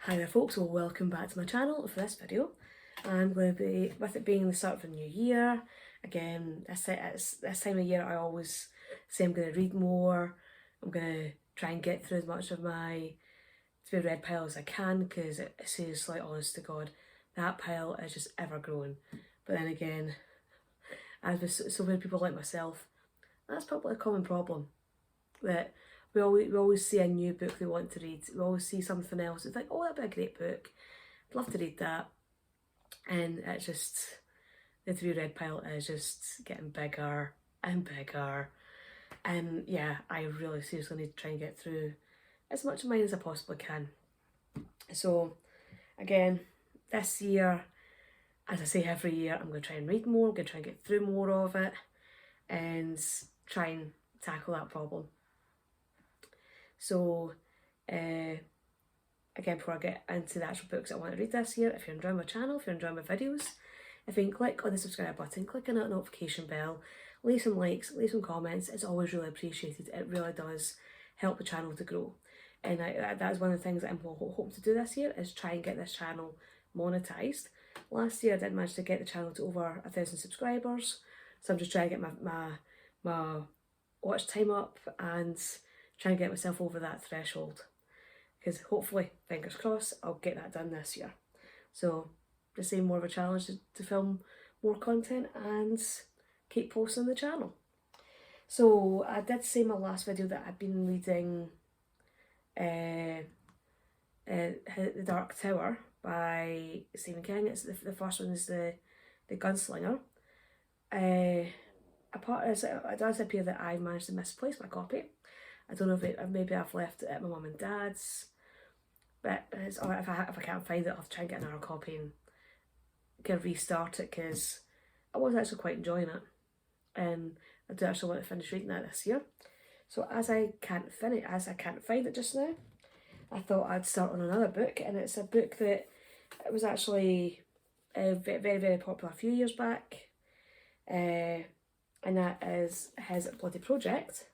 Hi there folks, well welcome back to my channel for this video. I'm going to be, with it being the start of a new year, again this time of year I always say I'm going to read more, I'm going to try and get through as much of my to be read pile as I can, because seriously, honest to God, that pile is just ever growing. But then again, as with so many people like myself, that's probably a common problem, that we always see a new book we want to read. We always see something else. It's like, oh, that'd be a great book. I'd love to read that. And it's just, the to be read pile is just getting bigger and bigger. And yeah, I really seriously need to try and get through as much of mine as I possibly can. So again, this year, as I say every year, I'm going to try and read more. I'm going to try and get through more of it and try and tackle that problem. So, again, before I get into the actual books I want to read this year, if you're enjoying my channel, if you're enjoying my videos, if you can click on the subscribe button, click on that notification bell, leave some likes, leave some comments, it's always really appreciated. It really does help the channel to grow. And that is one of the things that I'm hoping to do this year, is try and get this channel monetized. Last year I did manage to get the channel to over 1,000 subscribers, so I'm just trying to get my watch time up and try and get myself over that threshold, because hopefully, fingers crossed, I'll get that done this year. So just saying, more of a challenge to film more content and keep posting the channel. So I did say in my last video that I'd been reading The Dark Tower by Stephen King. It's the first one is the Gunslinger. It does appear that I managed to misplace my copy. I don't know if maybe I've left it at my mum and dad's, but or if I can't find it, I'll have to try and get another copy and kind of restart it, because I was actually quite enjoying it, and I do actually want to finish reading that this year. So as I can't find it just now, I thought I'd start on another book, and it's a book that it was actually very, very popular a few years back, and that is His Bloody Project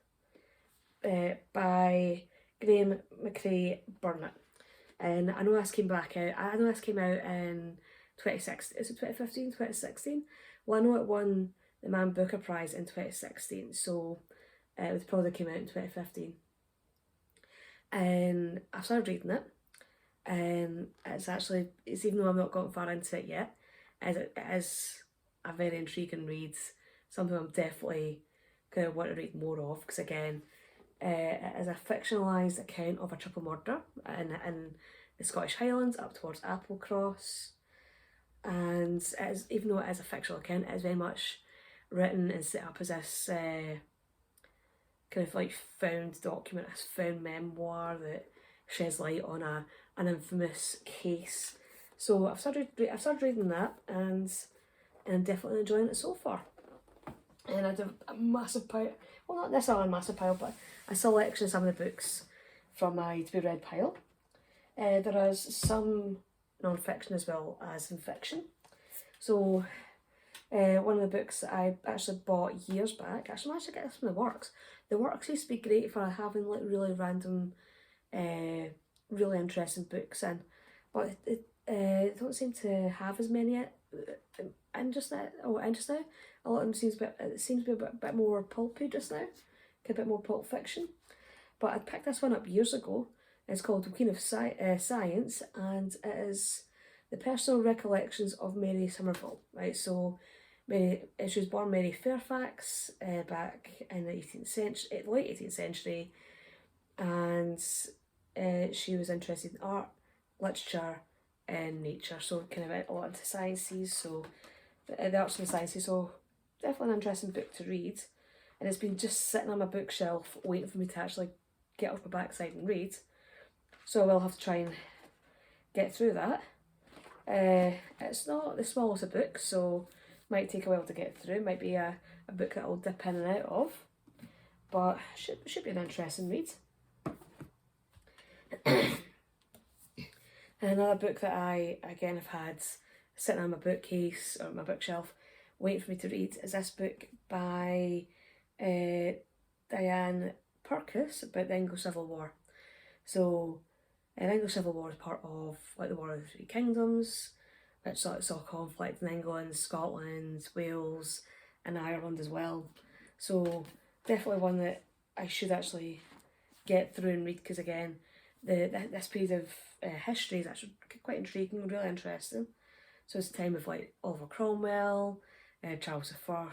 by Graham McCrae Burnett. And I know this came out in 2016, is it 2015, 2016? Well, I know it won the Man Booker Prize in 2016, so it probably came out in 2015. And I've started reading it, and it's even though I've not gotten far into it yet, it is a very intriguing read, something I'm definitely going to want to read more of, because again, it is a fictionalised account of a triple murder in the Scottish Highlands up towards Applecross, and even though it is a fictional account, it is very much written and set up as this kind of like found document, this found memoir that sheds light on an infamous case. So I've started reading that, and I'm definitely enjoying it so far. And I do a massive pile, well, not necessarily a massive pile, but a selection of some of the books from my to be read pile. There is some non-fiction as well as in fiction. So one of the books that I actually bought years back, actually I managed to get this from the Works. The Works used to be great for having like really random, really interesting books in, but it don't seem to have as many in just now. A lot of them seems to be a bit more pulpy just now, a bit more pulp fiction. But I picked this one up years ago. It's called The Queen of Science, and it is the personal recollections of Mary Somerville. Right, so she was born Mary Fairfax back in the late 18th century, and she was interested in art, literature, and nature. So kind of a lot into sciences. So the arts and the sciences. So definitely an interesting book to read, and it's been just sitting on my bookshelf waiting for me to actually get off my backside and read. So I will have to try and get through that. It's not the smallest of books, so might take a while to get through. Might be a book that I'll dip in and out of, but should be an interesting read. And another book that I again have had sitting on my bookcase or my bookshelf waiting for me to read is this book by Diane Purkis about the English Civil War. So English Civil War is part of like the War of the Three Kingdoms, which sort of saw conflict in England, Scotland, Wales, and Ireland as well. So definitely one that I should actually get through and read, because again, this period of history is actually quite intriguing and really interesting. So it's a time of like Oliver Cromwell, Charles I,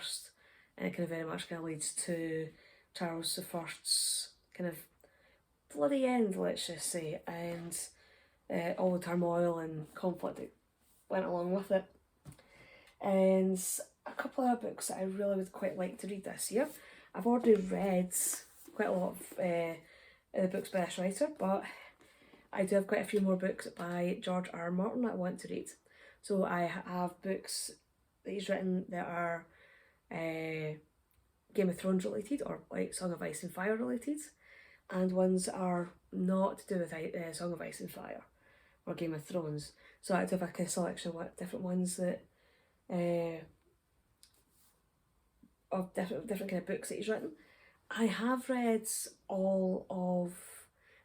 and it kind of very much kind of leads to Charles I's kind of bloody end, let's just say, and all the turmoil and conflict that went along with it. And a couple of books that I really would quite like to read this year. I've already read quite a lot of the books by this writer, but I do have quite a few more books by George R. R. Martin that I want to read. So I have books that he's written that are Game of Thrones related, or like Song of Ice and Fire related, and ones that are not to do with Song of Ice and Fire or Game of Thrones. So I do have a selection of different ones that of different kind of books that he's written. I have read all of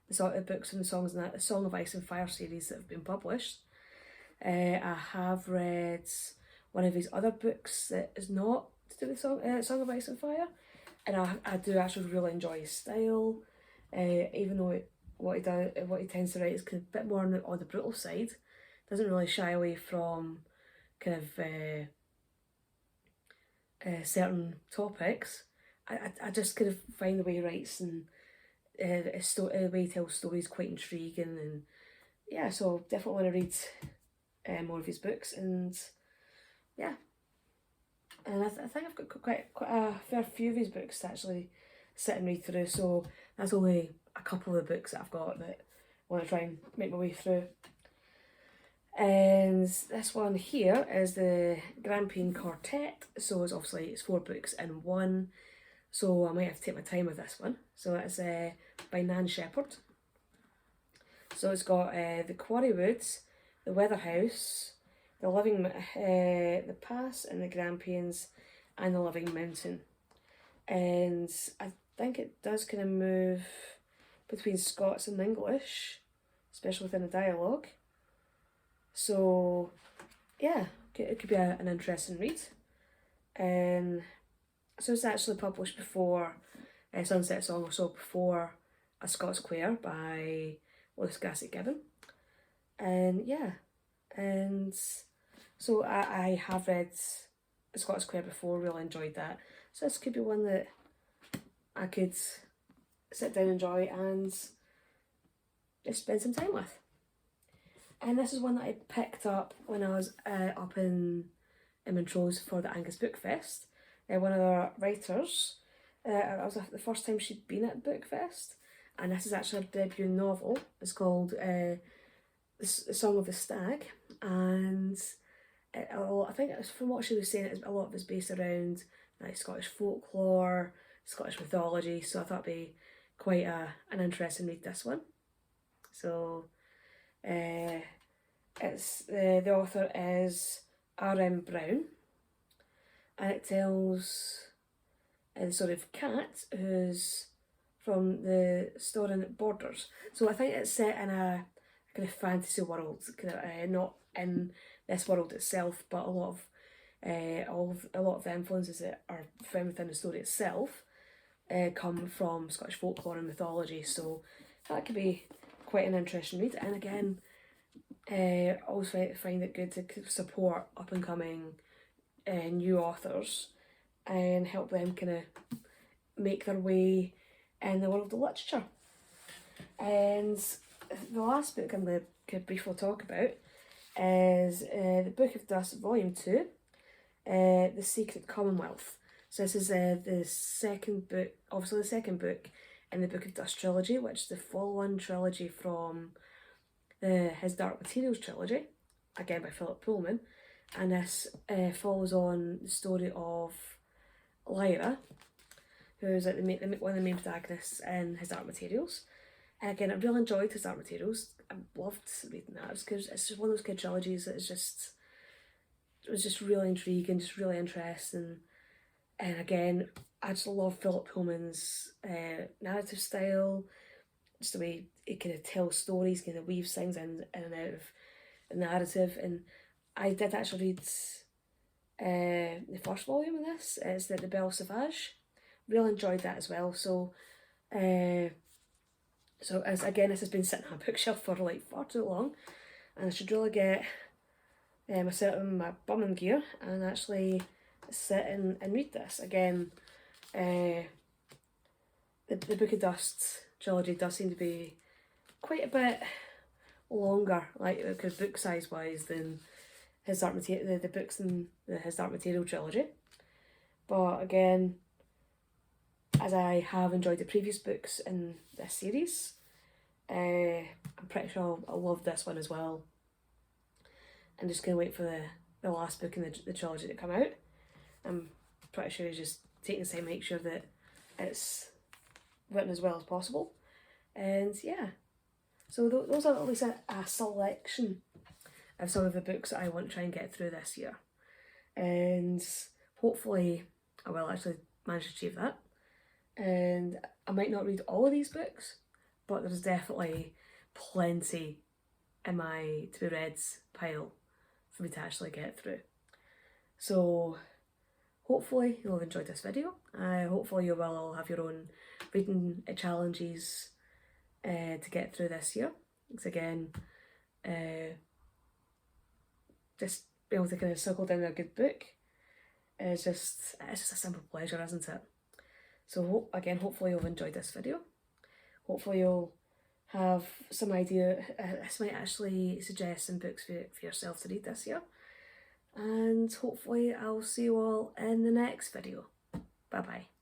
the sort of books and the songs in that the Song of Ice and Fire series that have been published. I have read one of his other books that is not to do with Song of Ice and Fire, and I do actually really enjoy his style, even though what he tends to write is kind of a bit more on the brutal side. Doesn't really shy away from kind of certain topics. I just kind of find the way he writes and the way he tells stories quite intriguing, and yeah, so definitely want to read more of his books, and yeah, and I think I've got quite a fair few of his books to actually sit and read through. So that's only a couple of the books that I've got that I want to try and make my way through. And this one here is the Grampian Quartet. So it's 4 books in one. So I might have to take my time with this one. So it's by Nan Shephard. So it's got the Quarry Woods, the Weather House, the Pass and the Grampians, and the Living Mountain. And I think it does kind of move between Scots and English, especially within the dialogue. So yeah, it could be an interesting read. So it's actually published before Sunset Song, or so before A Scots Quair by Lewis Gossett Gibbon. And yeah, and so I have read A Scots Quair before, really enjoyed that. So this could be one that I could sit down and enjoy and just spend some time with. And this is one that I picked up when I was up in Montrose for the Angus Book Fest. One of our writers, it was the first time she'd been at Book Fest, and this is actually her debut novel. It's called The Song of the Stag, and I think from what she was saying, a lot of it's based around like Scottish folklore, Scottish mythology, so I thought it'd be quite an interesting read, this one. So it's the author is R.M. Brown, and it tells the story of Cat, who's from the Storen Borders. So I think it's set in a kind of fantasy world, kind of not in this world itself, but a lot of the influences that are found within the story itself come from Scottish folklore and mythology. So that could be quite an interesting read. And again, also find it good to support up and coming new authors and help them kind of make their way in the world of literature. And the last book I'm going to briefly talk about is the Book of Dust, Volume 2, The Secret Commonwealth. So this is the second book, obviously the second book in the Book of Dust trilogy, which is the follow-on trilogy from his Dark Materials trilogy, again by Philip Pullman. And this follows on the story of Lyra, who's like one of the main protagonists in his Dark Materials. And again, I really enjoyed his Dark Materials. I loved reading that. Because it's just one of those good trilogies that it was just really intriguing, just really interesting. And again, I just love Philip Pullman's narrative style, just the way it kind of tells stories, kind of weaves things in and out of the narrative. And I did actually read the first volume of this. It's the Belle Sauvage. Really enjoyed that as well. So as again, this has been sitting on a bookshelf for like far too long, and I should really get myself in my bum and gear and actually sit and read this again. The Book of Dust trilogy does seem to be quite a bit longer, like because book size wise, than his Dark Material, the books in his Dark Material trilogy. But again, as I have enjoyed the previous books in this series, I'm pretty sure I'll love this one as well. I'm just going to wait for the last book in the trilogy to come out. I'm pretty sure he's just taking the time to make sure that it's written as well as possible. And yeah, so those are at least a selection of some of the books that I want to try and get through this year. And hopefully I will actually manage to achieve that. And I might not read all of these books, but there's definitely plenty in my to be reads pile for me to actually get through. So hopefully you'll have enjoyed this video. Hopefully you will all have your own reading challenges to get through this year. Because again, just being able to kind of circle down a good book is it's just a simple pleasure, isn't it? So again, hopefully you'll have enjoyed this video. Hopefully you'll have some idea. This might actually suggest some books for yourself to read this year. And hopefully I'll see you all in the next video. Bye bye.